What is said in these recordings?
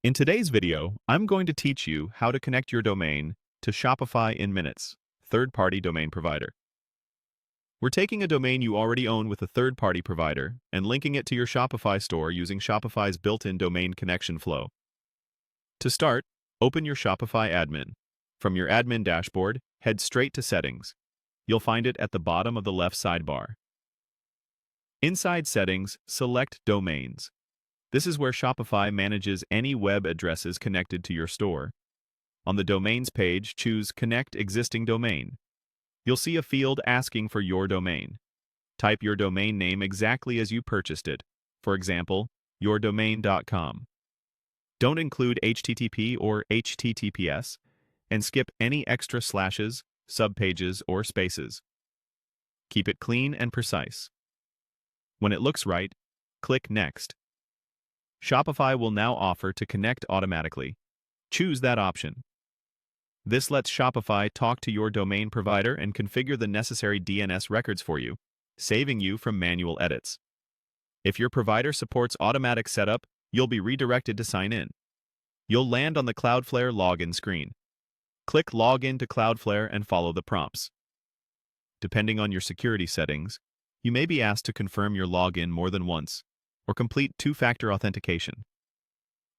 In today's video, I'm going to teach you how to connect your domain to Shopify in minutes, third-party domain provider. We're taking a domain you already own with a third-party provider and linking it to your Shopify store using Shopify's built-in domain connection flow. To start, open your Shopify admin. From your admin dashboard, head straight to Settings. You'll find it at the bottom of the left sidebar. Inside Settings, select Domains. This is where Shopify manages any web addresses connected to your store. On the Domains page, choose Connect Existing Domain. You'll see a field asking for your domain. Type your domain name exactly as you purchased it, for example, yourdomain.com. Don't include HTTP or HTTPS, and skip any extra slashes, subpages, or spaces. Keep it clean and precise. When it looks right, click Next. Shopify will now offer to connect automatically. Choose that option. This lets Shopify talk to your domain provider and configure the necessary DNS records for you, saving you from manual edits. If your provider supports automatic setup, you'll be redirected to sign in. You'll land on the Cloudflare login screen. Click Login to Cloudflare and follow the prompts. Depending on your security settings, you may be asked to confirm your login more than once, or complete two-factor authentication.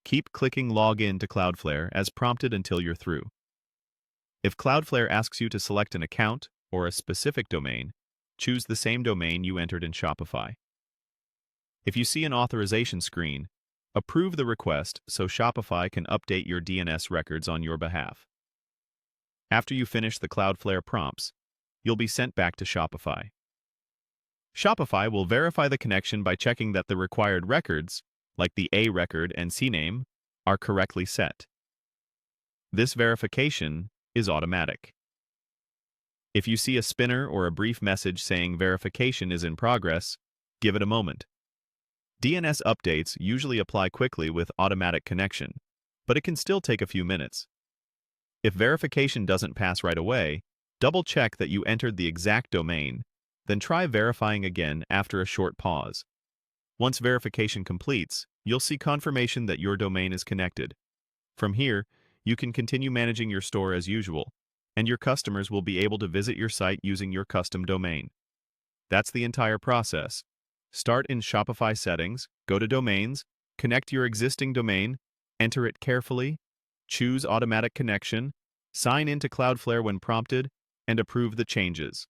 Keep clicking Login to Cloudflare as prompted until you're through. If Cloudflare asks you to select an account or a specific domain, choose the same domain you entered in Shopify. If you see an authorization screen, approve the request so Shopify can update your DNS records on your behalf. After you finish the Cloudflare prompts, you'll be sent back to Shopify. Shopify will verify the connection by checking that the required records, like the A record and C name, are correctly set. This verification is automatic. If you see a spinner or a brief message saying verification is in progress, give it a moment. DNS updates usually apply quickly with automatic connection, but it can still take a few minutes. If verification doesn't pass right away, double-check that you entered the exact domain, then try verifying again after a short pause. Once verification completes, you'll see confirmation that your domain is connected. From here, you can continue managing your store as usual, and your customers will be able to visit your site using your custom domain. That's the entire process. Start in Shopify Settings, go to Domains, connect your existing domain, enter it carefully, choose Automatic Connection, sign into Cloudflare when prompted, and approve the changes.